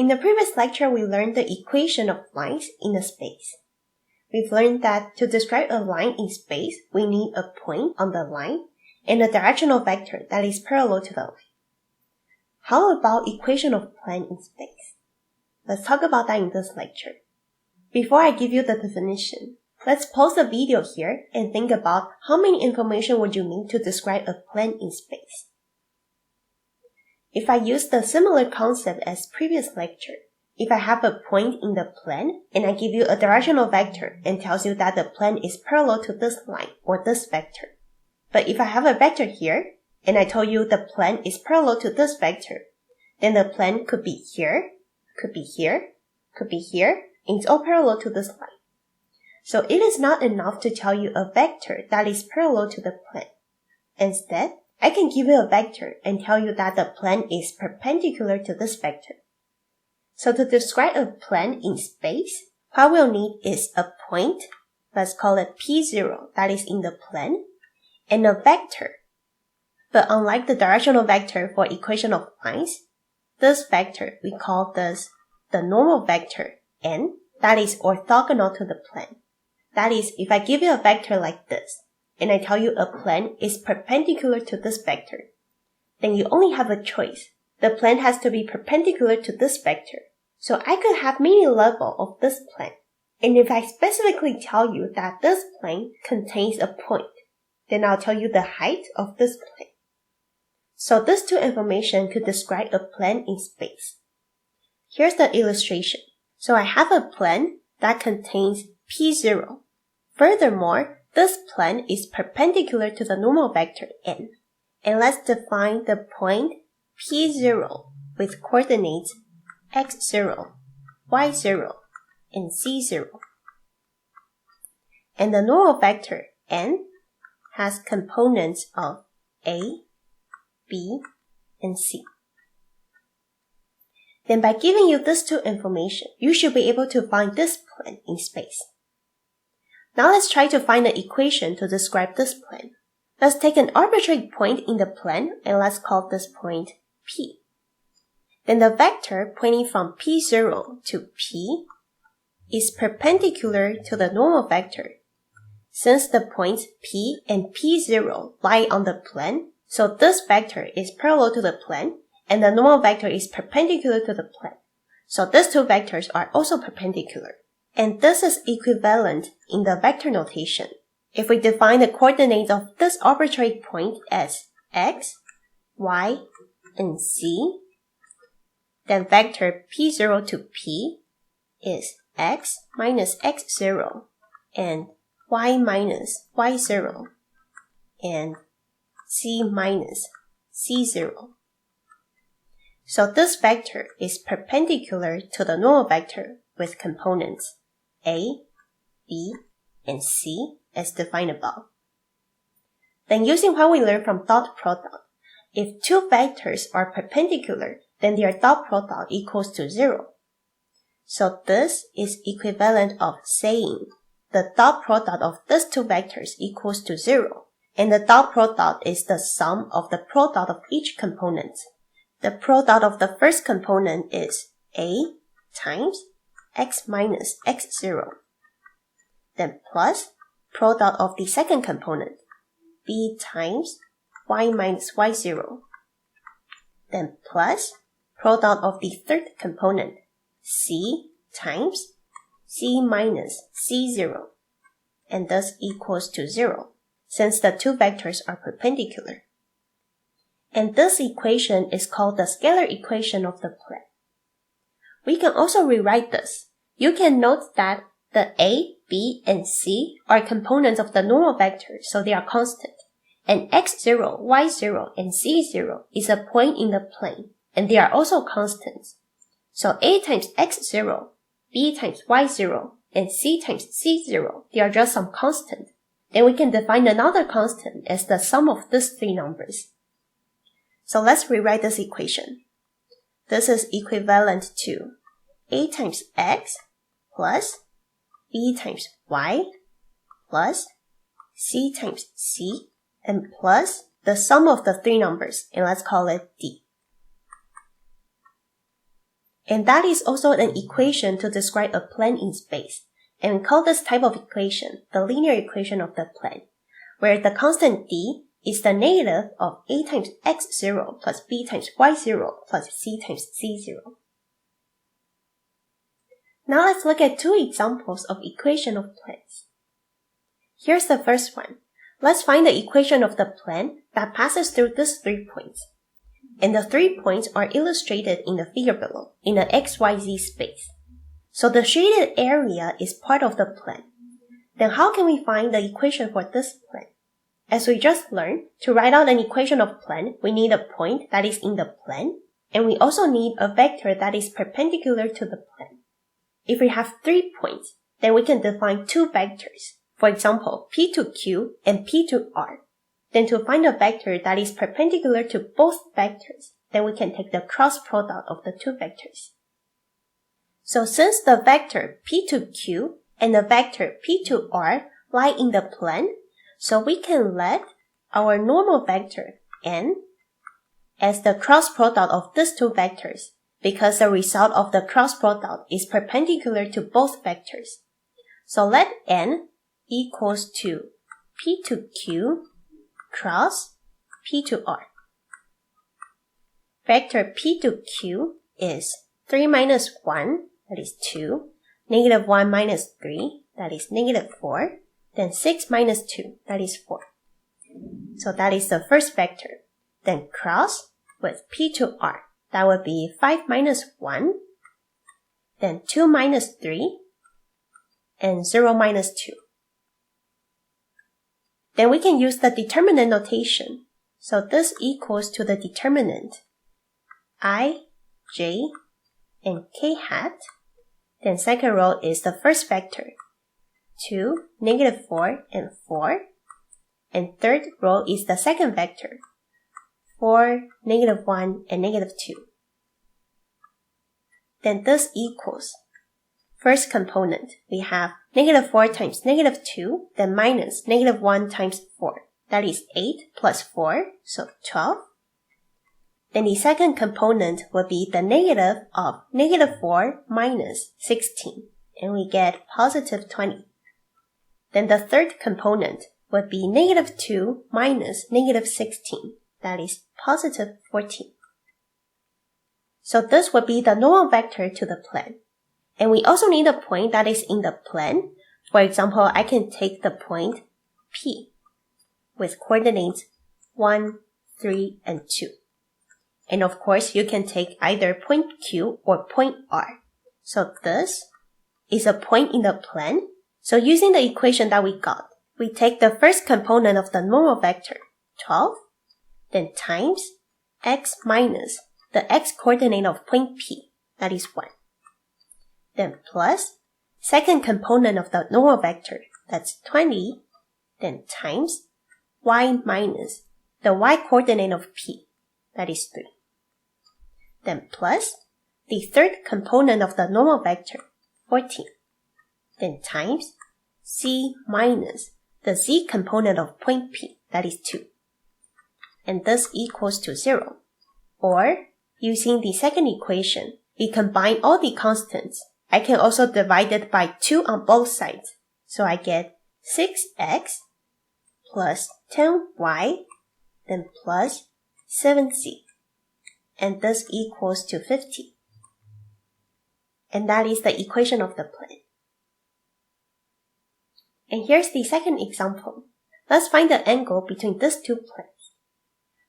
In the previous lecture, we learned the equation of lines in a space. We've learned that to describe a line in space, we need a point on the line and a directional vector that is parallel to the line. How about equation of plane in space? Let's talk about that in this lecture. Before I give you the definition, let's pause the video here and think about how many information would you need to describe a plane in space. If I use the similar concept as previous lecture, if I have a point in the plane and I give you a directional vector and tells you that the plane is parallel to this line or this vector. But if I have a vector here and I told you the plane is parallel to this vector, then the plane could be here, could be here, could be here, and it's all parallel to this line. So it is not enough to tell you a vector that is parallel to the plane. Instead, I can give you a vector and tell you that the plane is perpendicular to this vector. So to describe a plane in space, what we'll need is a point, let's call it P0, that is in the plane, and a vector. But unlike the directional vector for equation of lines, this vector, we call this the normal vector n, that is orthogonal to the plane. That is, if I give you a vector like this, and I tell you a plane is perpendicular to this vector, then you only have a choice. The plane has to be perpendicular to this vector. So I could have many levels of this plane. And if I specifically tell you that this plane contains a point, then I'll tell you the height of this plane. So these two information could describe a plane in space. Here's the illustration. So I have a plane that contains P0. Furthermore, this plane is perpendicular to the normal vector n. And let's define the point P0 with coordinates x0, y0, and z0. And the normal vector n has components of a, b, and c. Then by giving you these two information, you should be able to find this plane in space. Now let's try to find an equation to describe this plane. Let's take an arbitrary point in the plane and let's call this point P. Then the vector pointing from P0 to P is perpendicular to the normal vector. Since the points P and P0 lie on the plane, so this vector is parallel to the plane and the normal vector is perpendicular to the plane. So these two vectors are also perpendicular. And this is equivalent in the vector notation. If we define the coordinates of this arbitrary point as x, y, and z, then vector P0 to P is x minus x0 and y minus y0 and z minus z0. So this vector is perpendicular to the normal vector with components a, b, and c as defined above. Then using what we learned from dot product, if two vectors are perpendicular, then their dot product equals to 0. So this is equivalent of saying the dot product of these two vectors equals to 0, and the dot product is the sum of the product of each component. The product of the first component is a times x minus x0, then plus product of the second component, b times y minus y0, then plus product of the third component, c times c minus c0, and thus equals to 0, since the two vectors are perpendicular. And this equation is called the scalar equation of the plane. We can also rewrite this. You can note that the a, b, and c are components of the normal vector, so they are constant. And x0, y0, and z0 is a point in the plane, and they are also constants. So a times x0, b times y0, and c times c0, they are just some constant. Then we can define another constant as the sum of these three numbers. So let's rewrite this equation. This is equivalent to a times x plus b times y plus c times c and plus the sum of the three numbers, and let's call it d. And that is also an equation to describe a plane in space. And we call this type of equation the linear equation of the plane, where the constant d is the negative of a times x0 plus b times y0 plus c times z0. Now let's look at two examples of equation of planes. Here's the first one. Let's find the equation of the plane that passes through these 3 points. And the 3 points are illustrated in the figure below, in the xyz space. So the shaded area is part of the plane. Then how can we find the equation for this plane? As we just learned, to write out an equation of plane, we need a point that is in the plane, and we also need a vector that is perpendicular to the plane. If we have 3 points, then we can define 2 vectors. For example, P to Q and P to R. Then to find a vector that is perpendicular to both vectors, then we can take the cross product of the 2 vectors. So since the vector P to Q and the vector P to R lie in the plane, so we can let our normal vector n as the cross product of these 2 vectors, because the result of the cross product is perpendicular to both vectors. So let n equals to P to Q cross P to R. Vector P to Q is 3 minus 1, that is 2, negative 1 minus 3, that is negative 4, then 6 minus 2, that is 4. So that is the first vector. Then cross with P to R. That would be 5 minus 1, then 2 minus 3, and 0 minus 2. Then we can use the determinant notation. So this equals to the determinant I, j, and k hat. Then second row is the first vector, 2, negative 4, and 4. And third row is the second vector, 4, negative 1, and negative 2. Then this equals first component. We have negative 4 times negative 2, then minus negative 1 times 4. That is 8 plus 4, so 12. Then the second component will be the negative of negative 4 minus 16, and we get positive 20. Then the third component would be negative 2 minus negative 16, that is positive 14. So this would be the normal vector to the plane. And we also need a point that is in the plane. For example, I can take the point P with coordinates 1, 3, and 2. And of course, you can take either point Q or point R. So this is a point in the plane. So using the equation that we got, we take the first component of the normal vector, 12, then times x minus the x coordinate of point P, that is 1. Then plus second component of the normal vector, that's 20, then times y minus the y coordinate of P, that is 3. Then plus the third component of the normal vector, 14. Then times c minus the z component of point P, that is 2. And this equals to 0. Or, using the second equation, we combine all the constants. I can also divide it by 2 on both sides. So I get 6x plus 10y, then plus 7c. And this equals to 50. And that is the equation of the plane. And here's the second example. Let's find the angle between these 2 planes.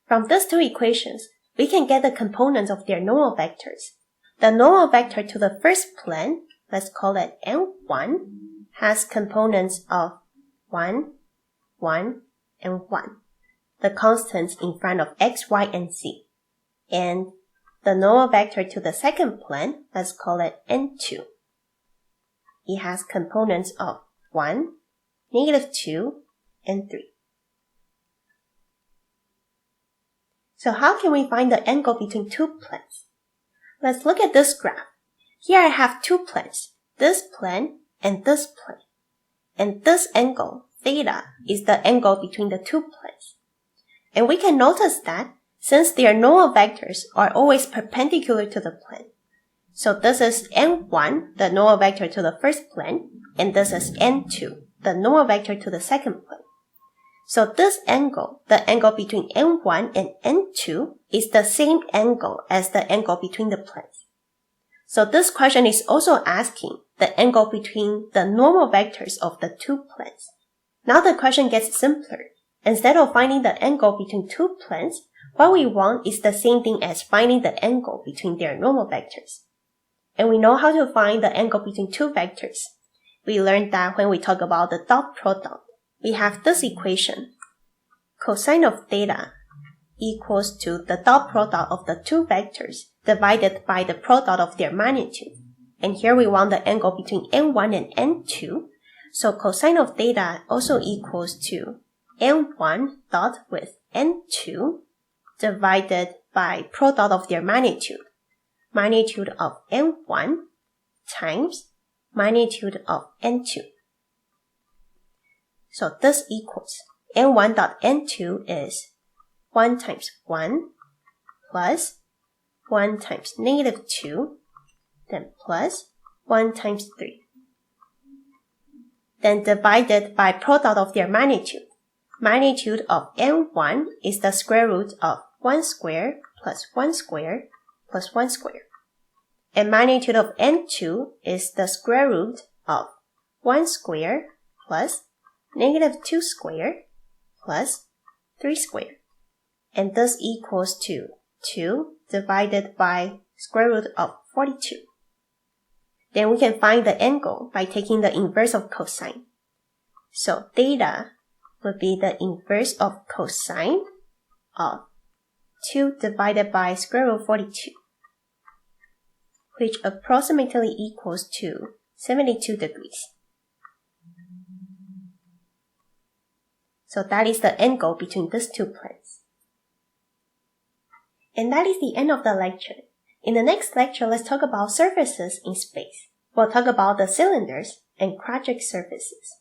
From these 2 equations, we can get the components of their normal vectors. The normal vector to the first plane, let's call it n1, has components of 1, 1, and 1. The constants in front of x, y, and z. And the normal vector to the second plane, let's call it n2. It has components of 1, negative 2, and 3. So how can we find the angle between 2 planes? Let's look at this graph. Here I have 2 planes, this plane and this plane. And this angle, theta, is the angle between the 2 planes. And we can notice that since their normal vectors are always perpendicular to the plane, So this is n1, the normal vector to the first plane, and this is n2, the normal vector to the second plane. So this angle, the angle between n1 and n2, is the same angle as the angle between the planes. So this question is also asking the angle between the normal vectors of the two planes. Now the question gets simpler. Instead of finding the angle between two planes, what we want is the same thing as finding the angle between their normal vectors. And we know how to find the angle between two vectors. We learned that when we talk about the dot product, we have this equation. Cosine of theta equals to the dot product of the two vectors divided by the product of their magnitude. And here we want the angle between n1 and n2. So cosine of theta also equals to n1 dot with n2 divided by product of their magnitude. Magnitude of n1 times magnitude of n2. So this equals n1 dot n2 is 1 times 1 plus 1 times negative 2, then plus 1 times 3. Then divided by product of their magnitude. Magnitude of n1 is the square root of 1 square plus 1 square plus 1 square. And magnitude of n2 is the square root of 1 square plus negative 2 square plus 3 square. And this equals to 2 divided by square root of 42. Then we can find the angle by taking the inverse of cosine. So theta would be the inverse of cosine of 2 divided by square root of 42, which approximately equals to 72 degrees. So that is the angle between these two planes. And that is the end of the lecture. In the next lecture, let's talk about surfaces in space. We'll talk about the cylinders and quadratic surfaces.